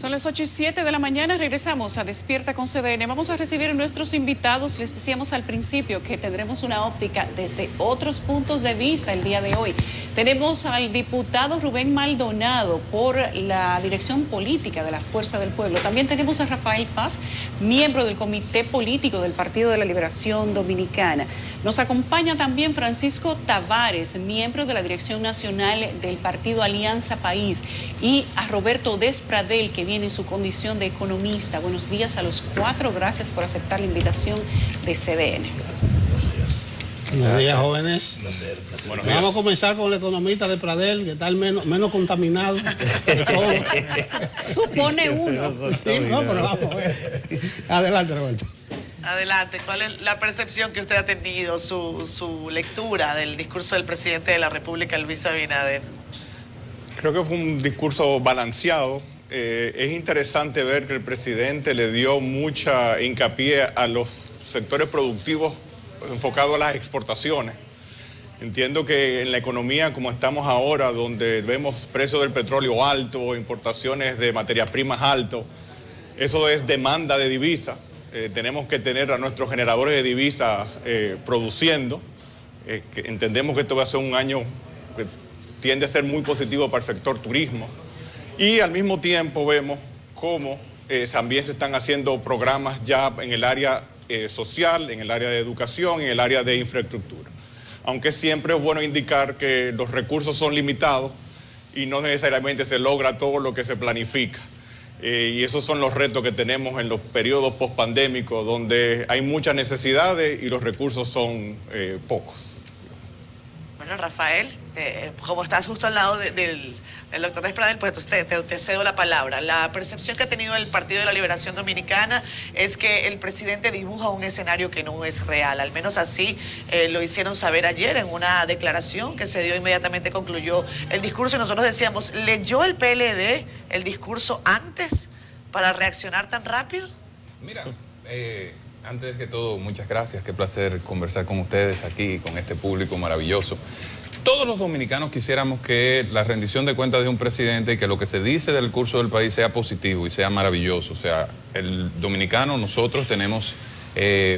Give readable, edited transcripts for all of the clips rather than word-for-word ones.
Son las 8:07 de la mañana, regresamos a Despierta con CDN. Vamos a recibir a nuestros invitados. Les decíamos al principio que tendremos una óptica desde otros puntos de vista el día de hoy. Tenemos al diputado Rubén Maldonado por la dirección política de la Fuerza del Pueblo. También tenemos a Rafael Paz, miembro del Comité Político del Partido de la Liberación Dominicana. Nos acompaña también Francisco Tavares, miembro de la Dirección Nacional del Partido Alianza País, y a Roberto Despradel, que viene en su condición de economista. Buenos días a los cuatro, gracias por aceptar la invitación de CDN. Buenos días. Buenos días, jóvenes. Placer. Vamos a comenzar con el economista de Pradel, que está el menos contaminado. Supone uno. Sí, no, pero vamos a ver. Adelante, Roberto. Adelante, ¿cuál es la percepción que usted ha tenido, su lectura del discurso del presidente de la República, Luis Abinader? Creo que fue un discurso balanceado. Es interesante ver que el presidente le dio mucha hincapié a los sectores productivos enfocados a las exportaciones. Entiendo que en la economía como estamos ahora, donde vemos precios del petróleo alto, importaciones de materias primas altos, eso es demanda de divisas. Tenemos que tener a nuestros generadores de divisas produciendo. Que entendemos que esto va a ser un año que tiende a ser muy positivo para el sector turismo. Y al mismo tiempo vemos cómo también se están haciendo programas ya en el área social, en el área de educación, en el área de infraestructura. Aunque siempre es bueno indicar que los recursos son limitados y no necesariamente se logra todo lo que se planifica. Y esos son los retos que tenemos en los periodos pospandémicos, donde hay muchas necesidades y los recursos son pocos. Bueno, Rafael, como estás justo al lado del doctor Despradel, pues te cedo la palabra. La percepción que ha tenido el Partido de la Liberación Dominicana es que el presidente dibuja un escenario que no es real. Al menos así lo hicieron saber ayer en una declaración que se dio inmediatamente, concluyó el discurso. Y nosotros decíamos, ¿leyó el PLD el discurso antes para reaccionar tan rápido? Mira, antes que todo, muchas gracias. Qué placer conversar con ustedes aquí, con este público maravilloso. Todos los dominicanos quisiéramos que la rendición de cuentas de un presidente y que lo que se dice del curso del país sea positivo y sea maravilloso. O sea, el dominicano, nosotros tenemos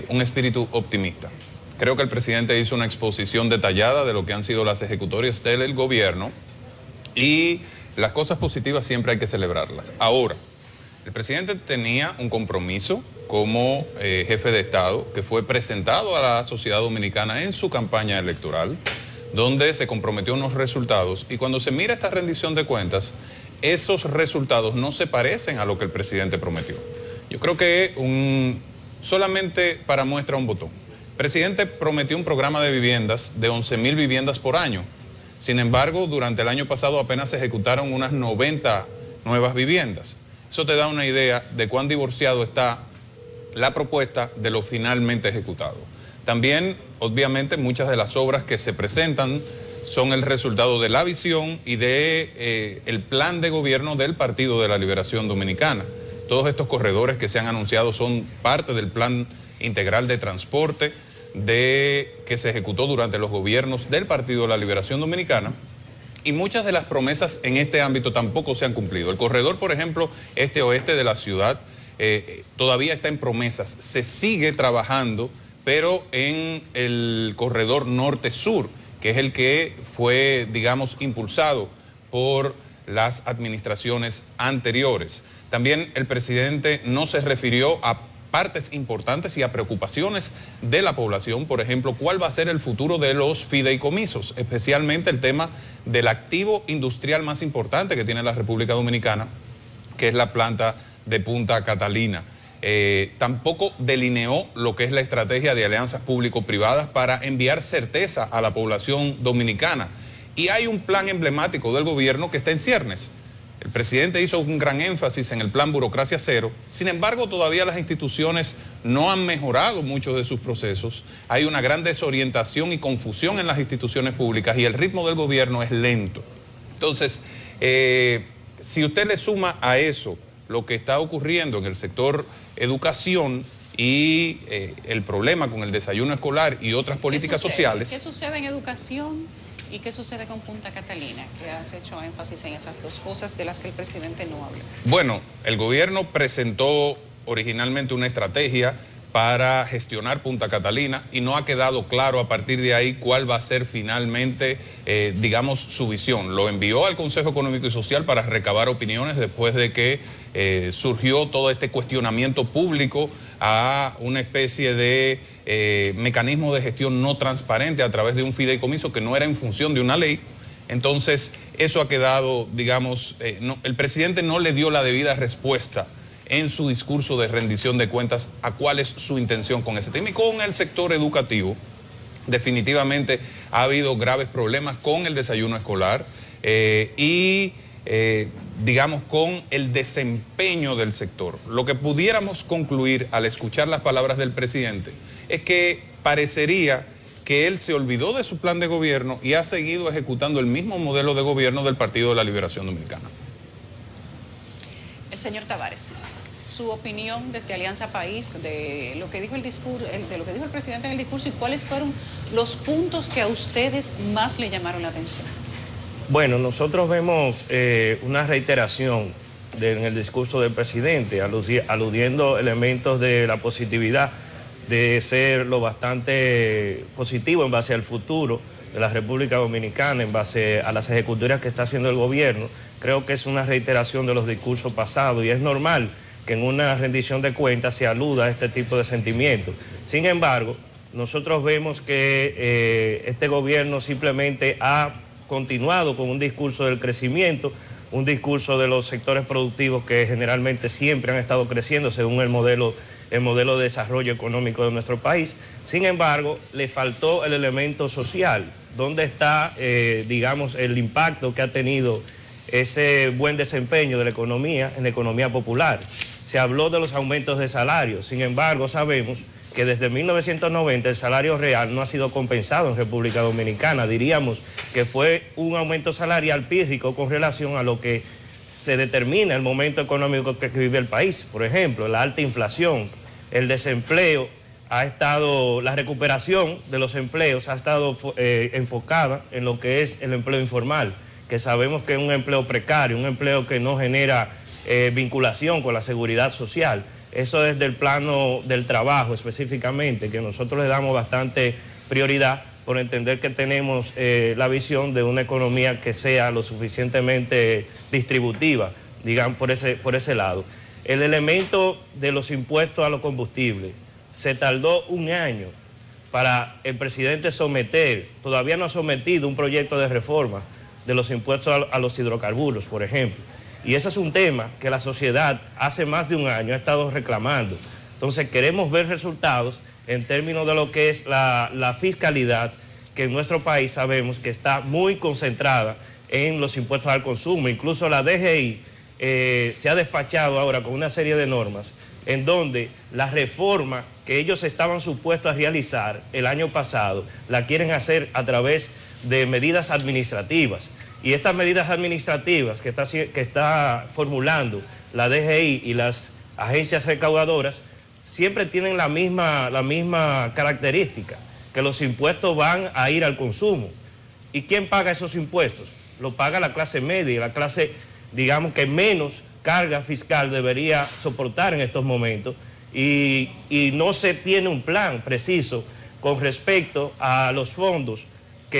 un espíritu optimista. Creo que el presidente hizo una exposición detallada de lo que han sido las ejecutorias del gobierno y las cosas positivas siempre hay que celebrarlas. Ahora, el presidente tenía un compromiso como jefe de Estado que fue presentado a la sociedad dominicana en su campaña electoral, donde se comprometió unos resultados, y cuando se mira esta rendición de cuentas, esos resultados no se parecen a lo que el presidente prometió. Yo creo que solamente para muestra un botón. El presidente prometió un programa de viviendas de 11.000 viviendas por año. Sin embargo, durante el año pasado apenas se ejecutaron unas 90 nuevas viviendas. Eso te da una idea de cuán divorciado está la propuesta de lo finalmente ejecutado. También, obviamente, muchas de las obras que se presentan son el resultado de la visión y de el plan de gobierno del Partido de la Liberación Dominicana. Todos estos corredores que se han anunciado son parte del plan integral de transporte que se ejecutó durante los gobiernos del Partido de la Liberación Dominicana. Y muchas de las promesas en este ámbito tampoco se han cumplido. El corredor, por ejemplo, este-oeste de la ciudad, todavía está en promesas. Se sigue trabajando, pero en el corredor norte-sur, que es el que fue, digamos, impulsado por las administraciones anteriores. También el presidente no se refirió a partes importantes y a preocupaciones de la población, por ejemplo, cuál va a ser el futuro de los fideicomisos, especialmente el tema del activo industrial más importante que tiene la República Dominicana, que es la planta de Punta Catalina. Tampoco delineó lo que es la estrategia de alianzas público-privadas para enviar certeza a la población dominicana. Y hay un plan emblemático del gobierno que está en ciernes. El presidente hizo un gran énfasis en el plan Burocracia Cero. Sin embargo, todavía las instituciones no han mejorado muchos de sus procesos. Hay una gran desorientación y confusión en las instituciones públicas y el ritmo del gobierno es lento. Entonces, si usted le suma a eso lo que está ocurriendo en el sector educación y el problema con el desayuno escolar y otras políticas sociales. ¿Qué sucede en educación ¿Y qué sucede con Punta Catalina? Que has hecho énfasis en esas dos cosas de las que el presidente no habla. Bueno, el gobierno presentó originalmente una estrategia para gestionar Punta Catalina y no ha quedado claro a partir de ahí cuál va a ser finalmente, digamos, su visión. Lo envió al Consejo Económico y Social para recabar opiniones después de que surgió todo este cuestionamiento público a una especie de mecanismo de gestión no transparente a través de un fideicomiso que no era en función de una ley. Entonces, eso ha quedado, digamos, el presidente no le dio la debida respuesta en su discurso de rendición de cuentas a cuál es su intención con ese tema. Y con el sector educativo, definitivamente ha habido graves problemas con el desayuno escolar digamos, con el desempeño del sector. Lo que pudiéramos concluir al escuchar las palabras del presidente es que parecería que él se olvidó de su plan de gobierno y ha seguido ejecutando el mismo modelo de gobierno del Partido de la Liberación Dominicana. El señor Tavares, su opinión desde Alianza País de lo que dijo de lo que dijo el presidente en el discurso y cuáles fueron los puntos que a ustedes más le llamaron la atención. Bueno, nosotros vemos una reiteración en el discurso del presidente, aludiendo elementos de la positividad, de ser lo bastante positivo en base al futuro de la República Dominicana, en base a las ejecutorias que está haciendo el gobierno. Creo que es una reiteración de los discursos pasados y es normal que en una rendición de cuentas se aluda a este tipo de sentimientos. Sin embargo, nosotros vemos que este gobierno simplemente ha continuado con un discurso del crecimiento, un discurso de los sectores productivos que generalmente siempre han estado creciendo según el modelo de desarrollo económico de nuestro país. Sin embargo, le faltó el elemento social. ¿Dónde está, digamos, el impacto que ha tenido ese buen desempeño de la economía en la economía popular? Se habló de los aumentos de salarios. Sin embargo, sabemos que desde 1990 el salario real no ha sido compensado en República Dominicana. Diríamos que fue un aumento salarial pírrico con relación a lo que se determina el momento económico que vive el país. Por ejemplo, la alta inflación, el desempleo, la recuperación de los empleos ha estado enfocada en lo que es el empleo informal, que sabemos que es un empleo precario, un empleo que no genera vinculación con la seguridad social. Eso desde el plano del trabajo específicamente, que nosotros le damos bastante prioridad por entender que tenemos la visión de una economía que sea lo suficientemente distributiva, digamos, por ese lado. El elemento de los impuestos a los combustibles, se tardó un año para el presidente someter, todavía no ha sometido un proyecto de reforma de los impuestos a los hidrocarburos, por ejemplo. Y ese es un tema que la sociedad hace más de un año ha estado reclamando. Entonces queremos ver resultados en términos de lo que es la fiscalidad, que en nuestro país sabemos que está muy concentrada en los impuestos al consumo. Incluso la DGI se ha despachado ahora con una serie de normas en donde la reforma que ellos estaban supuestos a realizar el año pasado la quieren hacer a través de medidas administrativas. Y estas medidas administrativas que está formulando la DGI y las agencias recaudadoras siempre tienen la misma característica, que los impuestos van a ir al consumo. ¿Y quién paga esos impuestos? Lo paga la clase media, la clase, digamos, que menos carga fiscal debería soportar en estos momentos, y no se tiene un plan preciso con respecto a los fondos,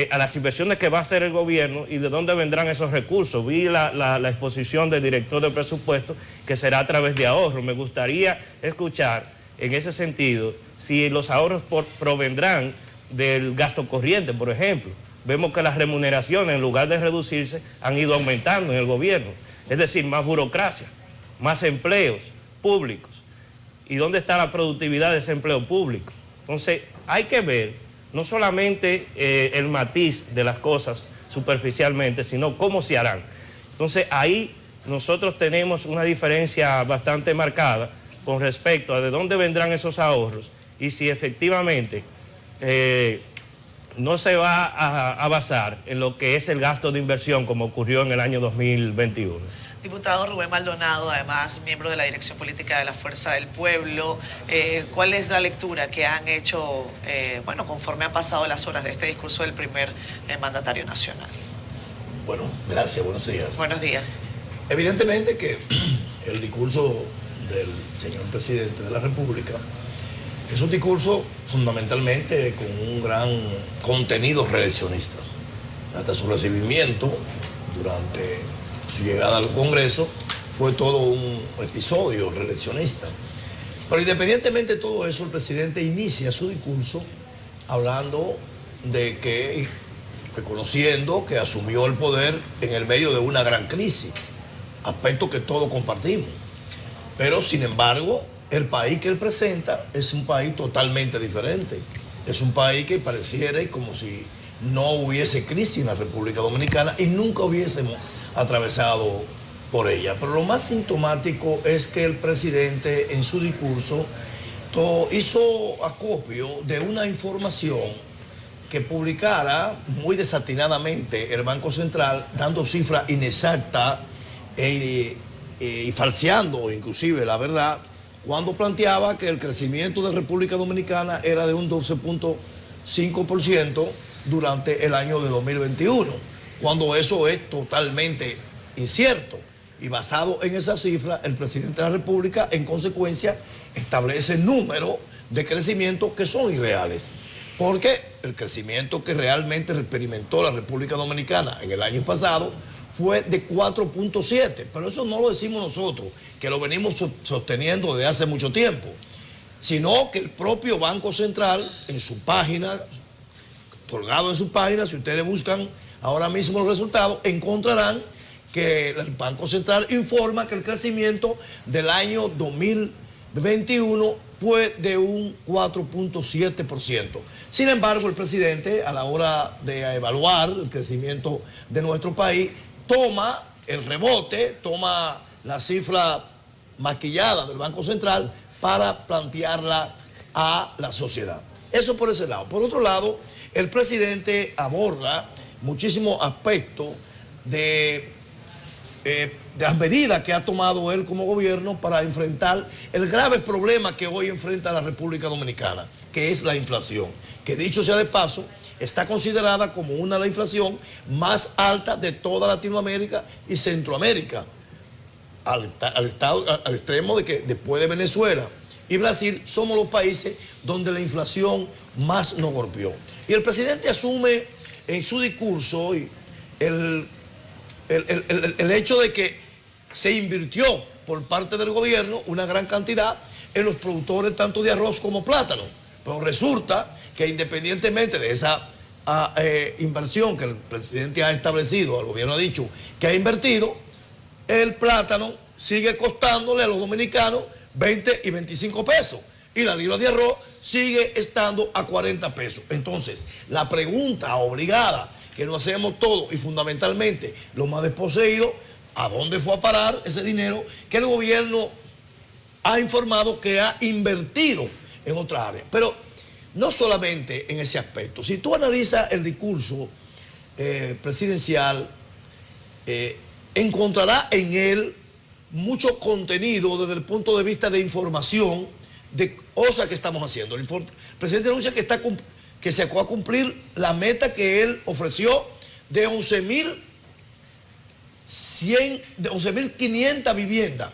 a las inversiones que va a hacer el gobierno y de dónde vendrán esos recursos. Vi la exposición del director de presupuesto, que será a través de ahorro. Me gustaría escuchar en ese sentido si los ahorros provendrán del gasto corriente, por ejemplo. Vemos que las remuneraciones, en lugar de reducirse, han ido aumentando en el gobierno. Es decir, más burocracia, más empleos públicos. ¿Y dónde está la productividad de ese empleo público? Entonces, hay que ver no solamente el matiz de las cosas superficialmente, sino cómo se harán. Entonces, ahí nosotros tenemos una diferencia bastante marcada con respecto a de dónde vendrán esos ahorros y si efectivamente no se va a basar en lo que es el gasto de inversión como ocurrió en el año 2021. Diputado Rubén Maldonado, además miembro de la Dirección Política de la Fuerza del Pueblo, ¿cuál es la lectura que han hecho, conforme han pasado las horas de este discurso del primer mandatario nacional? Bueno, gracias, buenos días. Buenos días. Evidentemente que el discurso del señor presidente de la República es un discurso fundamentalmente con un gran contenido reeleccionista. Hasta su recibimiento durante su llegada al Congreso fue todo un episodio reeleccionista. Pero independientemente de todo eso, el presidente inicia su discurso hablando de que, reconociendo que asumió el poder en el medio de una gran crisis, aspecto que todos compartimos. Pero sin embargo, el país que él presenta es un país totalmente diferente. Es un país que pareciera como si no hubiese crisis en la República Dominicana y nunca hubiésemos atravesado por ella. Pero lo más sintomático es que el presidente en su discurso hizo acopio de una información que publicara muy desatinadamente el Banco Central, dando cifras inexactas y falseando inclusive la verdad, cuando planteaba que el crecimiento de República Dominicana era de un 12.5% durante el año de 2021, cuando eso es totalmente incierto. Y basado en esa cifra, el presidente de la República, en consecuencia, establece números de crecimiento que son irreales. Porque el crecimiento que realmente experimentó la República Dominicana en el año pasado fue de 4.7, pero eso no lo decimos nosotros, que lo venimos sosteniendo desde hace mucho tiempo, sino que el propio Banco Central, en su página, colgado en su página, si ustedes buscan ahora mismo los resultados, encontrarán que el Banco Central informa que el crecimiento del año 2021 fue de un 4.7%. Sin embargo, el presidente, a la hora de evaluar el crecimiento de nuestro país, toma el rebote, toma la cifra maquillada del Banco Central para plantearla a la sociedad. Eso por ese lado. Por otro lado, el presidente aborda muchísimos aspectos de las medidas que ha tomado él como gobierno para enfrentar el grave problema que hoy enfrenta la República Dominicana, que es la inflación, que dicho sea de paso, está considerada como una de las inflación más alta de toda Latinoamérica y Centroamérica, al extremo de que después de Venezuela y Brasil somos los países donde la inflación más nos golpeó. Y el presidente asume en su discurso el hecho de que se invirtió por parte del gobierno una gran cantidad en los productores tanto de arroz como plátano. Pero resulta que independientemente de esa inversión que el presidente ha establecido, el gobierno ha dicho que ha invertido, el plátano sigue costándole a los dominicanos 20 y 25 pesos. Y la libra de arroz sigue estando a 40 pesos. Entonces, la pregunta obligada que nos hacemos todos y fundamentalmente los más desposeídos, ¿a dónde fue a parar ese dinero que el gobierno ha informado que ha invertido en otra área? Pero no solamente en ese aspecto. Si tú analizas el discurso presidencial, encontrarás en él mucho contenido desde el punto de vista de información de cosas que estamos haciendo. El presidente anuncia que se va a cumplir la meta que él ofreció de 11.500 viviendas.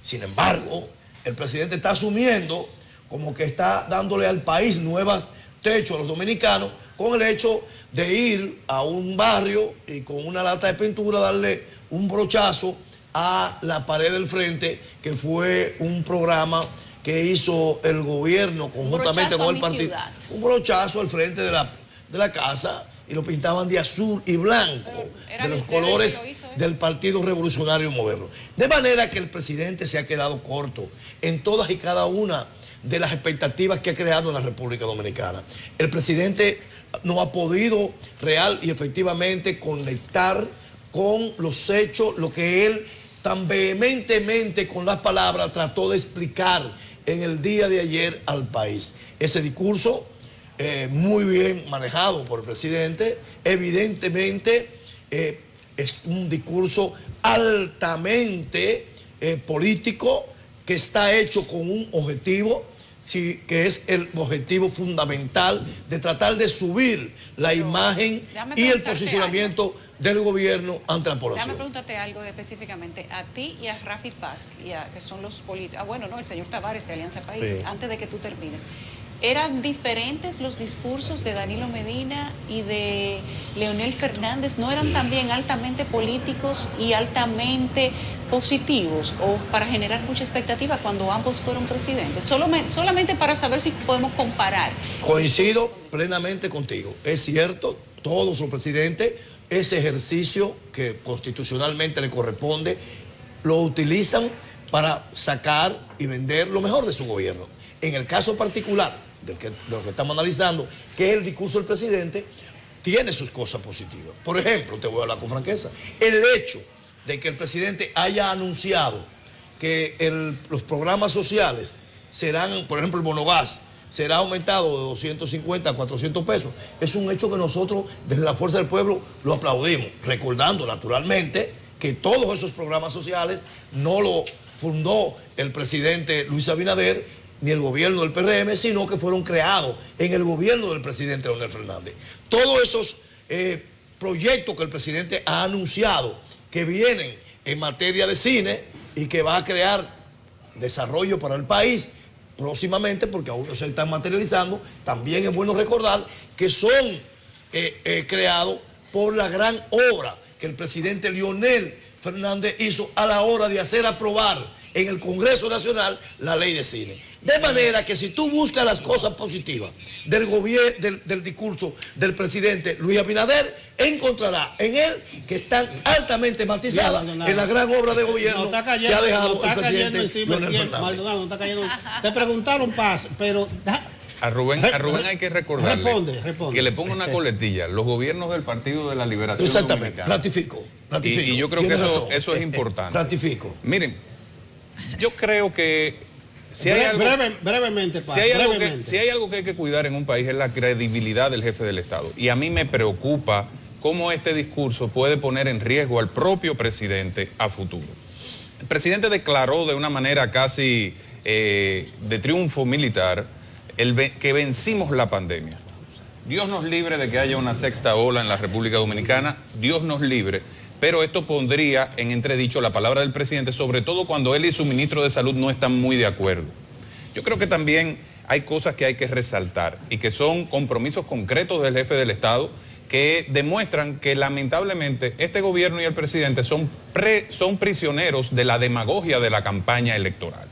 Sin embargo, el presidente está asumiendo como que está dándole al país nuevos techos a los dominicanos con el hecho de ir a un barrio y con una lata de pintura darle un brochazo a la pared del frente, que fue un programa que hizo el gobierno conjuntamente con el partido. Un brochazo al frente de la casa y lo pintaban de azul y blanco, de los colores del Partido Revolucionario Moderno. De manera que el presidente se ha quedado corto en todas y cada una de las expectativas que ha creado en la República Dominicana. El presidente no ha podido real y efectivamente conectar con los hechos, lo que él tan vehementemente con las palabras trató de explicar en el día de ayer al país. Ese discurso, muy bien manejado por el presidente, evidentemente es un discurso altamente político que está hecho con un objetivo, sí, que es el objetivo fundamental de tratar de subir la imagen y el posicionamiento del gobierno ante la población. Déjame preguntarte algo específicamente a ti y a Rafi Paz, que son los políticos, el señor Tavares de Alianza País, Sí. antes de que tú termines. ¿Eran diferentes los discursos de Danilo Medina y de Leonel Fernández? ¿No eran también altamente políticos y altamente positivos o para generar mucha expectativa cuando ambos fueron presidentes? Solamente para saber si podemos comparar. Coincido plenamente contigo. Es cierto, todos los presidentes, ese ejercicio que constitucionalmente le corresponde, lo utilizan para sacar y vender lo mejor de su gobierno. En el caso particular de lo que estamos analizando, que es el discurso del presidente, tiene sus cosas positivas. Por ejemplo, te voy a hablar con franqueza, el hecho de que el presidente haya anunciado que los programas sociales serán, por ejemplo, el bonogás, será aumentado de 250 a 400 pesos. Es un hecho que nosotros, desde la Fuerza del Pueblo, lo aplaudimos, recordando naturalmente que todos esos programas sociales no lo fundó el presidente Luis Abinader ni el gobierno del PRM, sino que fueron creados en el gobierno del presidente Leonel Fernández. Todos esos proyectos que el presidente ha anunciado que vienen en materia de cine y que va a crear desarrollo para el país próximamente, porque aún no se están materializando, también es bueno recordar que son creados por la gran obra que el presidente Leonel Fernández hizo a la hora de hacer aprobar en el Congreso Nacional la ley de cine. De manera que si tú buscas las cosas positivas del discurso del presidente Luis Abinader, encontrarás en él que están altamente matizadas en la gran obra de gobierno que ha dejado el presidente Leonel Fernández. Maldonado, no está cayendo. Te preguntaron, Paz, pero... A Rubén hay que recordarle Responde. que le ponga una coletilla. Los gobiernos del Partido de la Liberación Exactamente, Dominicana. ratifico. Y yo creo que eso es importante. Ratifico. Miren, yo creo que si hay brevemente, Paz, si hay algo que hay que cuidar en un país es la credibilidad del jefe del Estado. Y a mí me preocupa cómo este discurso puede poner en riesgo al propio presidente a futuro. El presidente declaró de una manera casi de triunfo militar que vencimos la pandemia. Dios nos libre de que haya una sexta ola en la República Dominicana, Dios nos libre, pero esto pondría en entredicho la palabra del presidente, sobre todo cuando él y su ministro de Salud no están muy de acuerdo. Yo creo que también hay cosas que hay que resaltar y que son compromisos concretos del jefe del Estado que demuestran que lamentablemente este gobierno y el presidente son prisioneros de la demagogia de la campaña electoral.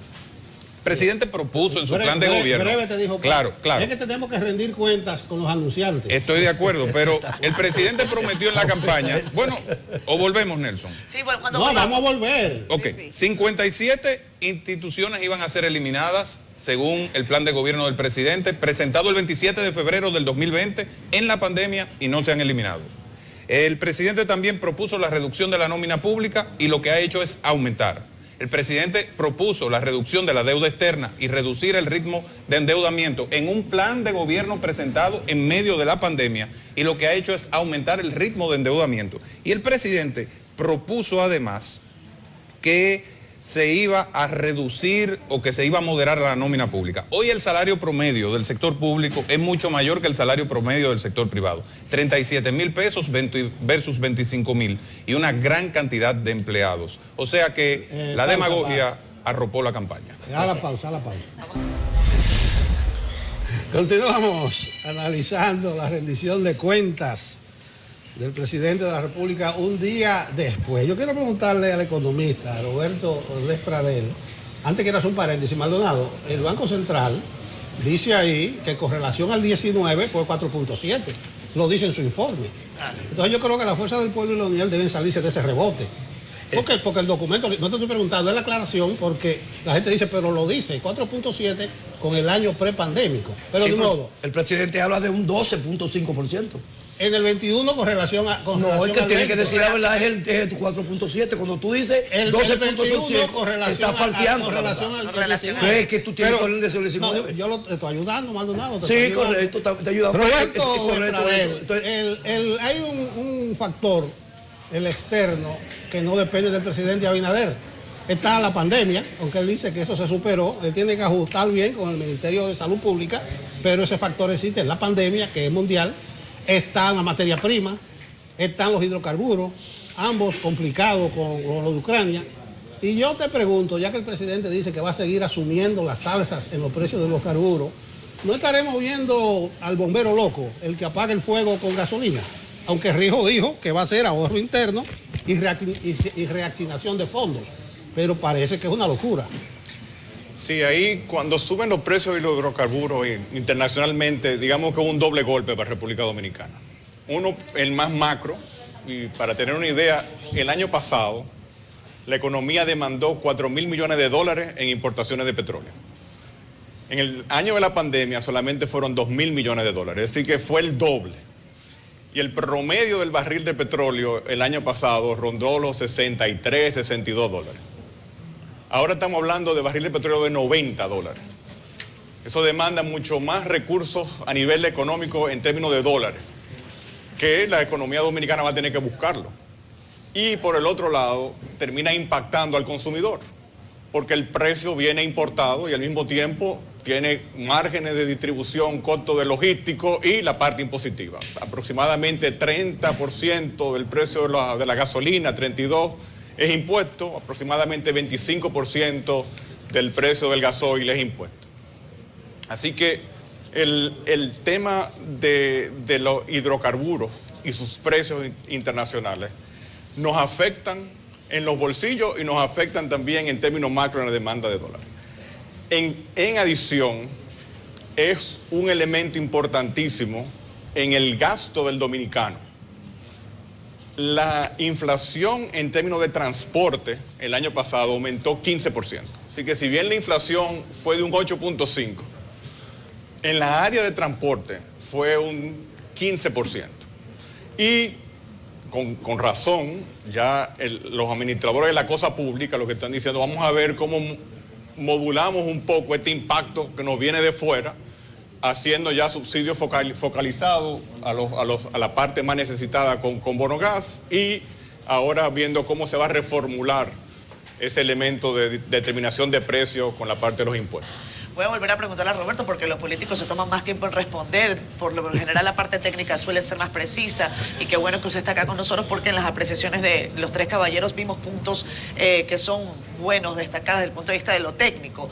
El presidente propuso en su plan de gobierno. Breve te dijo, claro. Es que tenemos que rendir cuentas con los anunciantes. Estoy de acuerdo, pero el presidente prometió en la campaña, bueno, o volvemos, Nelson. Sí, bueno, cuando No, vamos a volver. Ok, Sí. 57 instituciones iban a ser eliminadas según el plan de gobierno del presidente, presentado el 27 de febrero del 2020 en la pandemia y no se han eliminado. El presidente también propuso la reducción de la nómina pública y lo que ha hecho es aumentar. El presidente propuso la reducción de la deuda externa y reducir el ritmo de endeudamiento en un plan de gobierno presentado en medio de la pandemia y lo que ha hecho es aumentar el ritmo de endeudamiento. Y el presidente propuso además que se iba a reducir o que se iba a moderar la nómina pública. Hoy el salario promedio del sector público es mucho mayor que el salario promedio del sector privado. 37,000 pesos versus 25,000 y una gran cantidad de empleados. O sea que la demagogia arropó la campaña. A la pausa. Continuamos analizando la rendición de cuentas del presidente de la República un día después. Yo quiero preguntarle al economista Roberto Ordez Pradel, antes que hacer un paréntesis, Maldonado, el Banco Central dice ahí que con relación al 19 fue 4.7, lo dice en su informe. Entonces yo creo que la Fuerza del Pueblo y la Unión deben salirse de ese rebote. Porque el documento, no te estoy preguntando, es la aclaración, porque la gente dice, pero lo dice, 4.7 con el año prepandémico. Pero Sí, de modo, el presidente habla de un 12.5%. en el 21 con relación a... No, es que al tiene que 20, decir la verdad, es el 4.7. Cuando tú dices el 12.5, con relación estás falseando. con la relación verdad. al Con relación 19. ¿Crees que tú tienes Pero- que hablar de ese 19? No, yo lo estoy ayudando, Maldonado. te Sí, estoy ayudando. correcto, te ayuda. Roberto Es correcto Pradel, eso. Entonces, hay un factor el externo que no depende del presidente Abinader. Está la pandemia, aunque él dice que eso se superó, él tiene que ajustar bien con el Ministerio de Salud Pública, pero ese factor existe, la pandemia, que es mundial, está la materia prima, están los hidrocarburos, ambos complicados con lo de Ucrania. Y yo te pregunto, ya que el presidente dice que va a seguir asumiendo las alzas en los precios de los carburos, ¿no estaremos viendo al bombero loco, el que apaga el fuego con gasolina? Aunque Rijo dijo que va a ser ahorro interno y reaccionación de fondos, pero parece que es una locura. Sí, ahí cuando suben los precios de los hidrocarburos internacionalmente, digamos que es un doble golpe para República Dominicana. Uno, el más macro, y para tener una idea, el año pasado la economía demandó 4.000 millones de dólares en importaciones de petróleo. En el año de la pandemia solamente fueron 2.000 millones de dólares, es decir que fue el doble. Y el promedio del barril de petróleo el año pasado rondó los 63, 62 dólares. Ahora estamos hablando de barril de petróleo de 90 dólares. Eso demanda mucho más recursos a nivel económico en términos de dólares, que la economía dominicana va a tener que buscarlo. Y por el otro lado, termina impactando al consumidor, porque el precio viene importado y al mismo tiempo tiene márgenes de distribución, costo de logístico y la parte impositiva. Aproximadamente 30% del precio de la gasolina, 32%, es impuesto, aproximadamente 25% del precio del gasoil es impuesto. Así que el tema de los hidrocarburos y sus precios internacionales nos afectan en los bolsillos y nos afectan también en términos macro en la demanda de dólares. En adición, es un elemento importantísimo en el gasto del dominicano. La inflación en términos de transporte el año pasado aumentó 15%. Así que si bien la inflación fue de un 8.5%, en la área de transporte fue un 15%. Y con razón, ya los administradores de la cosa pública lo que están diciendo, vamos a ver cómo modulamos un poco este impacto que nos viene de fuera, haciendo ya subsidios focalizados a la parte más necesitada con bono gas, y ahora viendo cómo se va a reformular ese elemento de determinación de precios con la parte de los impuestos. Voy a volver a preguntarle a Roberto porque los políticos se toman más tiempo en responder. Por lo general la parte técnica suele ser más precisa, y qué bueno que usted está acá con nosotros porque en las apreciaciones de los tres caballeros vimos puntos que son buenos destacar desde el punto de vista de lo técnico.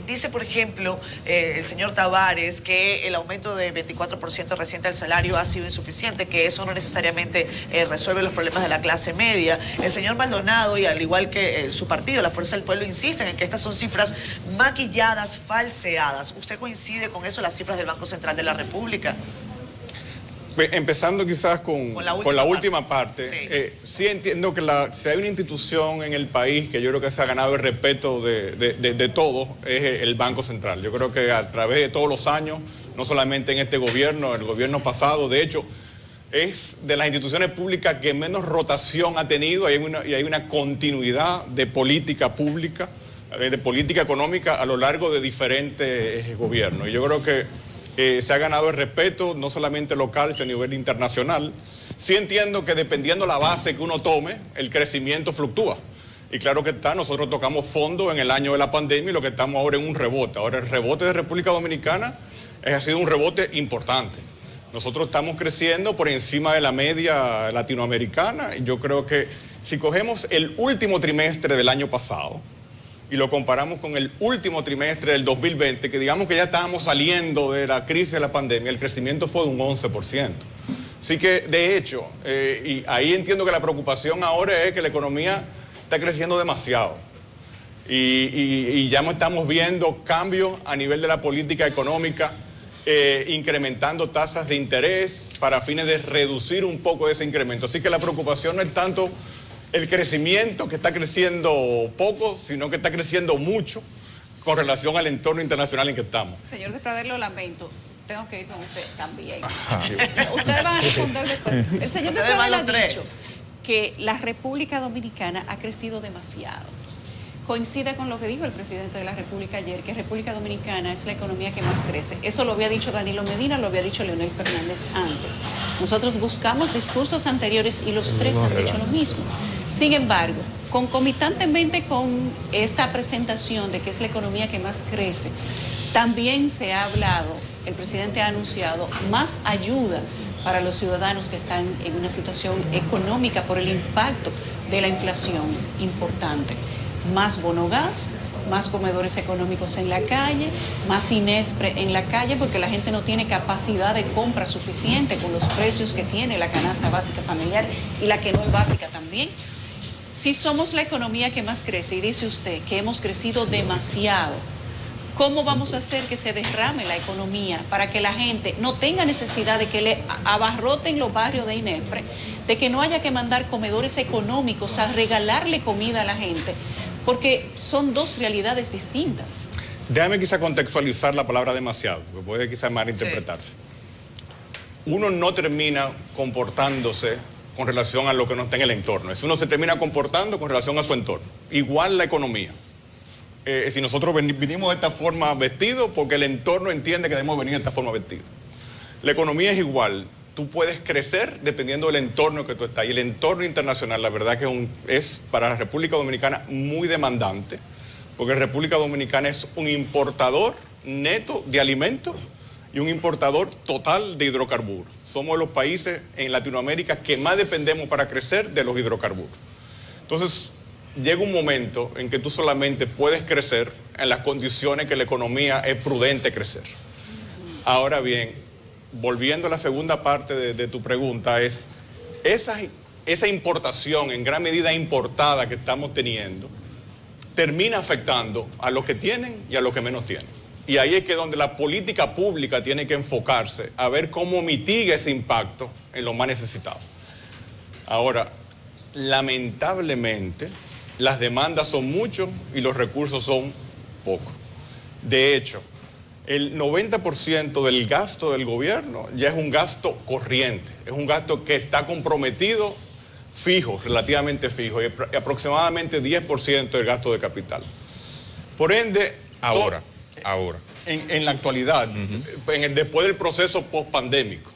Dice, por ejemplo, el señor Tavares que el aumento de 24% reciente del salario ha sido insuficiente, que eso no necesariamente resuelve los problemas de la clase media. El señor Maldonado, y al igual que su partido, la Fuerza del Pueblo, insisten en que estas son cifras maquilladas, falseadas. ¿Usted coincide con eso, las cifras del Banco Central de la República? Empezando quizás con la última parte, sí. Sí entiendo que si hay una institución en el país que yo creo que se ha ganado el respeto de todos, es el Banco Central. Yo creo que a través de todos los años, no solamente en este gobierno, el gobierno pasado, de hecho, es de las instituciones públicas que menos rotación ha tenido, y hay una continuidad de política pública, de política económica a lo largo de diferentes gobiernos. Y yo creo que se ha ganado el respeto, no solamente local, sino a nivel internacional. Sí entiendo que dependiendo la base que uno tome, el crecimiento fluctúa. Y claro que nosotros tocamos fondo en el año de la pandemia y lo que estamos ahora en un rebote. Ahora el rebote de República Dominicana ha sido un rebote importante. Nosotros estamos creciendo por encima de la media latinoamericana, y yo creo que si cogemos el último trimestre del año pasado y lo comparamos con el último trimestre del 2020, que digamos que ya estábamos saliendo de la crisis de la pandemia, el crecimiento fue de un 11%. Así que, de hecho, y ahí entiendo que la preocupación ahora es que la economía está creciendo demasiado. Y ya estamos viendo cambios a nivel de la política económica, incrementando tasas de interés para fines de reducir un poco ese incremento. Así que la preocupación no es tanto el crecimiento, que está creciendo poco, sino que está creciendo mucho con relación al entorno internacional en que estamos. Señor Despradel, lo lamento. Tengo que ir con usted también. Ustedes van a responder después. El señor Despradel ha dicho que la República Dominicana ha crecido demasiado. coincide con lo que dijo el presidente de la República ayer, que República Dominicana es la economía que más crece. Eso lo había dicho Danilo Medina, lo había dicho Leonel Fernández antes. Nosotros buscamos discursos anteriores y los tres han dicho lo mismo. Sin embargo, concomitantemente con esta presentación de que es la economía que más crece, también se ha hablado, el presidente ha anunciado más ayuda para los ciudadanos que están en una situación económica por el impacto de la inflación importante. Más bono gas, más comedores económicos en la calle, más Inespre en la calle, porque la gente no tiene capacidad de compra suficiente con los precios que tiene la canasta básica familiar y la que no es básica también. Si somos la economía que más crece y dice usted que hemos crecido demasiado, ¿cómo vamos a hacer que se derrame la economía para que la gente no tenga necesidad de que le abarroten los barrios de Inespre, de que no haya que mandar comedores económicos a regalarle comida a la gente? Porque son dos realidades distintas. Déjame quizá contextualizar la palabra demasiado, porque puede quizá malinterpretarse. Sí. Uno no termina comportándose con relación a lo que no está en el entorno. Es uno se termina comportando con relación a su entorno. Igual la economía. Si nosotros vinimos de esta forma vestidos, porque el entorno entiende que debemos venir de esta forma vestidos. La economía es igual. Tú puedes crecer dependiendo del entorno que tú estás. Y el entorno internacional, la verdad que es para la República Dominicana muy demandante, porque la República Dominicana es un importador neto de alimentos y un importador total de hidrocarburos. Somos los países en Latinoamérica que más dependemos para crecer de los hidrocarburos. Entonces, llega un momento en que tú solamente puedes crecer en las condiciones que la economía es prudente crecer. Ahora bien, volviendo a la segunda parte de tu pregunta, es esa importación en gran medida importada que estamos teniendo termina afectando a los que tienen y a los que menos tienen. Y ahí es que donde la política pública tiene que enfocarse a ver cómo mitiga ese impacto en los más necesitados. Ahora, lamentablemente, las demandas son muchos y los recursos son pocos. De hecho, el 90% del gasto del gobierno ya es un gasto corriente, es un gasto que está comprometido fijo, relativamente fijo, y aproximadamente 10% del gasto de capital. Por ende, ahora. En la actualidad, después del proceso post-pandémico,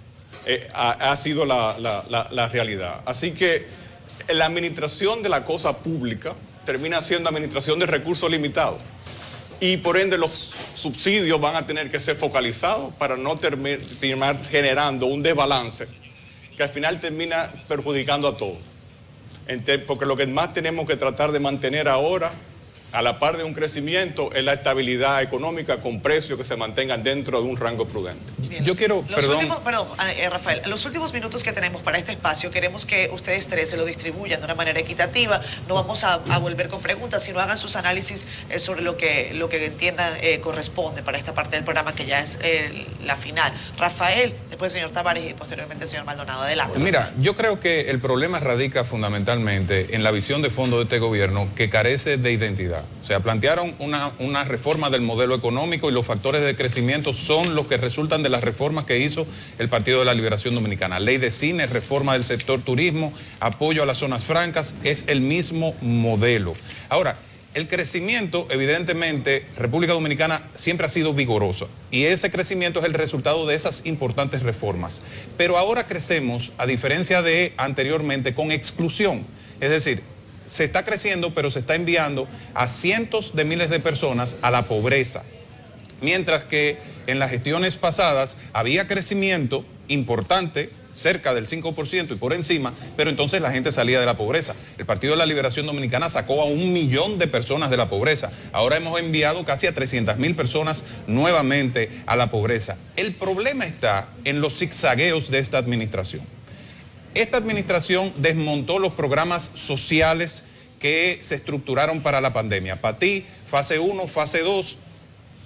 ha sido la realidad. Así que la administración de la cosa pública termina siendo administración de recursos limitados. Y por ende los subsidios van a tener que ser focalizados para no terminar generando un desbalance que al final termina perjudicando a todos. Porque lo que más tenemos que tratar de mantener ahora, a la par de un crecimiento, es la estabilidad económica con precios que se mantengan dentro de un rango prudente. Bien. Yo quiero, Rafael, los últimos minutos que tenemos para este espacio, queremos que ustedes tres se lo distribuyan de una manera equitativa. No vamos a volver con preguntas, sino hagan sus análisis sobre lo que entiendan corresponde para esta parte del programa, que ya es la final. Rafael, después el señor Tavares y posteriormente el señor Maldonado. Adelante. Mira, yo creo que el problema radica fundamentalmente en la visión de fondo de este gobierno, que carece de identidad. O sea, plantearon una reforma del modelo económico y los factores de crecimiento son los que resultan de las reformas que hizo el Partido de la Liberación Dominicana. Ley de cine, reforma del sector turismo, apoyo a las zonas francas, es el mismo modelo. Ahora, el crecimiento, evidentemente, República Dominicana siempre ha sido vigorosa y ese crecimiento es el resultado de esas importantes reformas. Pero ahora crecemos, a diferencia de anteriormente, con exclusión. Es decir, se está creciendo, pero se está enviando a cientos de miles de personas a la pobreza. Mientras que en las gestiones pasadas había crecimiento importante, cerca del 5% y por encima, pero entonces la gente salía de la pobreza. El Partido de la Liberación Dominicana sacó a 1 millón de personas de la pobreza. Ahora hemos enviado casi a 300.000 personas nuevamente a la pobreza. El problema está en los zigzagueos de esta administración. Esta administración desmontó los programas sociales que se estructuraron para la pandemia. PATI, fase 1, fase 2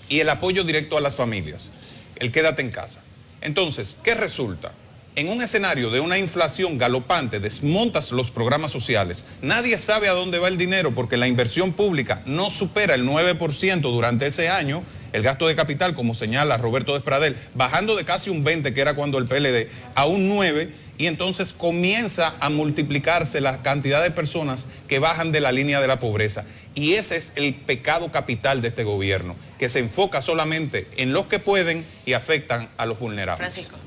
y el apoyo directo a las familias. El quédate en casa. Entonces, ¿qué resulta? En un escenario de una inflación galopante, desmontas los programas sociales. Nadie sabe a dónde va el dinero porque la inversión pública no supera el 9% durante ese año. El gasto de capital, como señala Roberto Despradel, bajando de casi un 20%, que era cuando el PLD, a un 9%. Y entonces comienza a multiplicarse la cantidad de personas que bajan de la línea de la pobreza. Y ese es el pecado capital de este gobierno, que se enfoca solamente en los que pueden y afectan a los vulnerables. Francisco.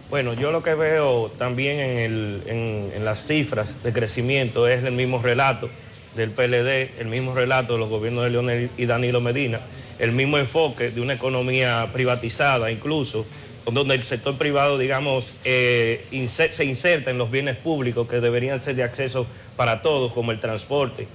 Bueno, yo lo que veo también en las cifras de crecimiento es el mismo relato del PLD, el mismo relato de los gobiernos de Leonel y Danilo Medina, el mismo enfoque de una economía privatizada incluso, donde el sector privado, digamos, se inserta en los bienes públicos que deberían ser de acceso para todos, como el transporte,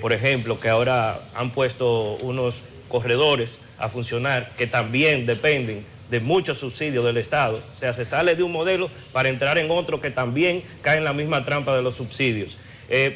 por ejemplo, que ahora han puesto unos corredores a funcionar que también dependen de muchos subsidios del Estado. O sea, se sale de un modelo para entrar en otro que también cae en la misma trampa de los subsidios.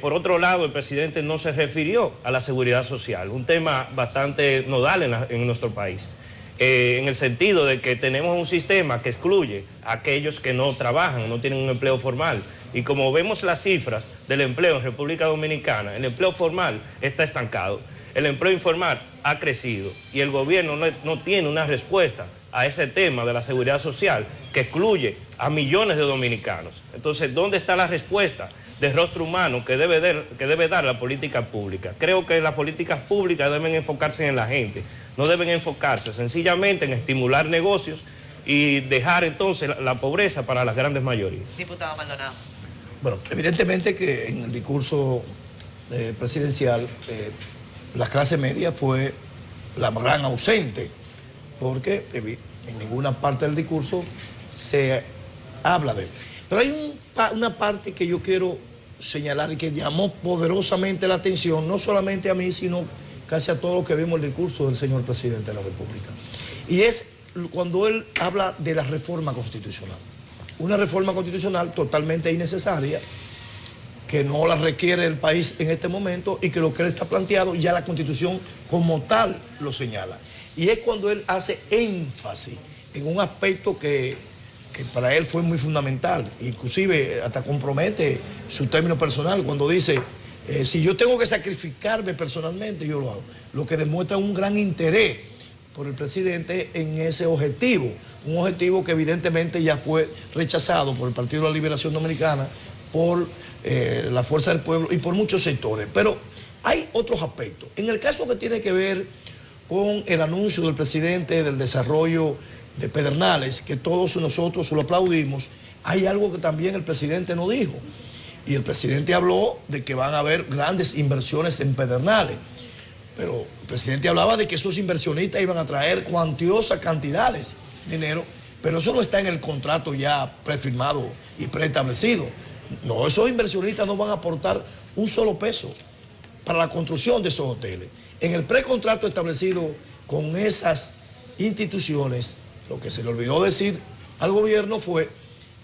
Por otro lado, el presidente no se refirió a la seguridad social, un tema bastante nodal en nuestro país, en el sentido de que tenemos un sistema que excluye a aquellos que no trabajan, no tienen un empleo formal. Y como vemos las cifras del empleo en República Dominicana, el empleo formal está estancado, el empleo informal ha crecido y el gobierno no tiene una respuesta a ese tema de la seguridad social que excluye a millones de dominicanos. Entonces, ¿dónde está la respuesta de rostro humano que debe dar la política pública? Creo que las políticas públicas deben enfocarse en la gente, no deben enfocarse sencillamente en estimular negocios y dejar entonces la pobreza para las grandes mayorías. Diputado Maldonado. Bueno, evidentemente que en el discurso presidencial la clase media fue la gran ausente, porque en ninguna parte del discurso se habla de él. Pero hay una parte que yo quiero señalar y que llamó poderosamente la atención, no solamente a mí, sino casi a todos los que vimos el discurso del señor presidente de la República. Y es cuando él habla de la reforma constitucional. Una reforma constitucional totalmente innecesaria, que no la requiere el país en este momento y que lo que él está planteado ya la Constitución como tal lo señala. Y es cuando él hace énfasis en un aspecto que para él fue muy fundamental, inclusive hasta compromete su término personal cuando dice, si yo tengo que sacrificarme personalmente, yo lo hago. Lo que demuestra un gran interés por el presidente en ese objetivo, un objetivo que evidentemente ya fue rechazado por el Partido de la Liberación Dominicana, por la Fuerza del Pueblo y por muchos sectores. Pero hay otros aspectos. En el caso que tiene que ver con el anuncio del presidente del desarrollo de Pedernales, que todos nosotros lo aplaudimos, hay algo que también el presidente no dijo. Y el presidente habló de que van a haber grandes inversiones en Pedernales. Pero el presidente hablaba de que esos inversionistas iban a traer cuantiosas cantidades de dinero, pero eso no está en el contrato ya prefirmado y preestablecido. No, esos inversionistas no van a aportar un solo peso para la construcción de esos hoteles. En el precontrato establecido con esas instituciones, lo que se le olvidó decir al gobierno fue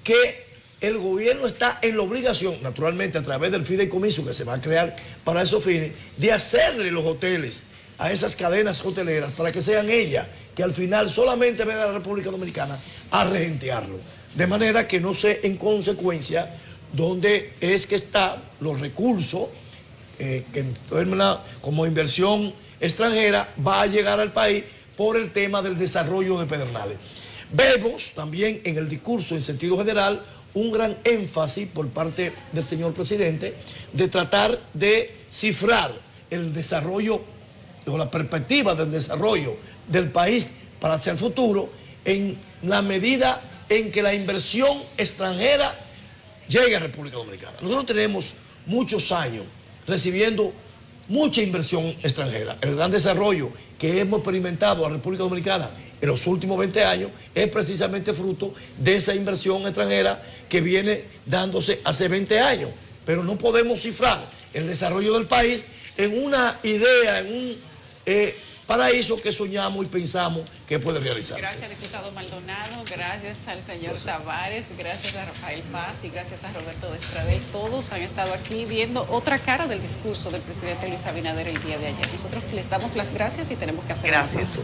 que el gobierno está en la obligación, naturalmente a través del fideicomiso que se va a crear para esos fines, de hacerle los hoteles a esas cadenas hoteleras para que sean ellas que al final solamente vengan a la República Dominicana a regentearlo. De manera que no sé en consecuencia dónde es que están los recursos que como inversión extranjera va a llegar al país por el tema del desarrollo de Pedernales. Vemos también en el discurso en sentido general un gran énfasis por parte del señor presidente de tratar de cifrar el desarrollo o la perspectiva del desarrollo del país para hacia el futuro en la medida en que la inversión extranjera llegue a República Dominicana. Nosotros tenemos muchos años recibiendo mucha inversión extranjera. El gran desarrollo que hemos experimentado en la República Dominicana en los últimos 20 años es precisamente fruto de esa inversión extranjera que viene dándose hace 20 años. Pero no podemos cifrar el desarrollo del país en una idea, en un paraíso que soñamos y pensamos que puede realizarse. Gracias, diputado Maldonado, gracias al señor Tavares, gracias a Rafael Paz y gracias a Roberto Despradel. Todos han estado aquí viendo otra cara del discurso del presidente Luis Abinader el día de ayer. Nosotros les damos las gracias y tenemos que hacer Gracias.